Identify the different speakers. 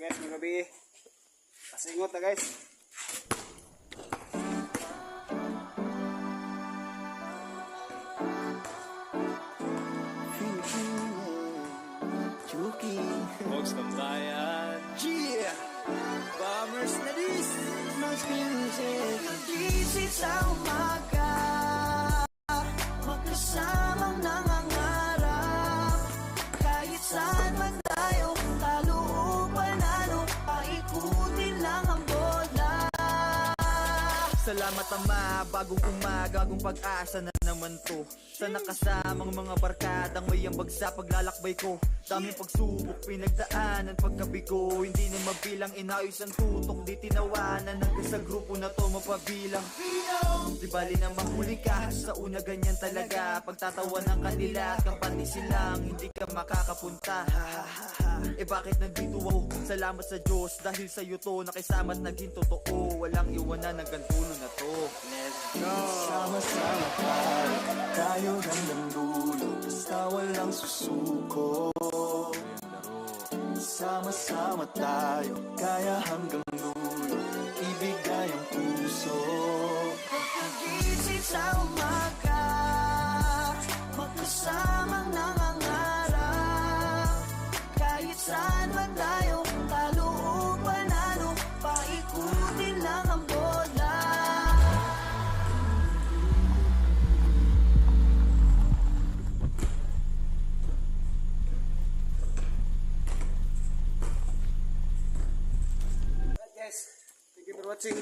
Speaker 1: guys, mga gabi. Pasingot na guys.
Speaker 2: Bogs ng bayan.
Speaker 3: Yeah! Bombers na dis! Mas music.
Speaker 4: Nagising sa umaga, magkasamang nangangarap. Kahit saan man tayo, talo o panalo, paikutin lang ang bola.
Speaker 3: Salamat Ama, bagong umaga, bagong pag-asa na naman to. Sana kasamang mga barkadang may ambag sa paglalakbay ko. Daming pagsubok, pinagdaanan pagkabigo. Hindi na mabilang, inayos ang tutok, di tinawanan. Hanggang sa grupo na to mapabilang. Di bali na mahuli ka, sa una ganyan talaga. Pagtatawa ng kanila, kapati silang hindi ka makakapunta. Eh bakit nandito ako? Salamat sa Diyos, dahil sa iyo to nakisama't naging totoo. Walang iwanan hanggang dulo na to. Let's go!
Speaker 5: Sama-sama tayo, tayo hanggang dulo, basta walang susuko. Sama-sama tayo, kaya hanggang dulo, ibigay ang puso.
Speaker 4: Nagising sa umaga, magkasamang nangangarap. Kahit saan man tayo, talo o panalo, paikutin lang ang bola.
Speaker 1: Alright guys, thank you for watching.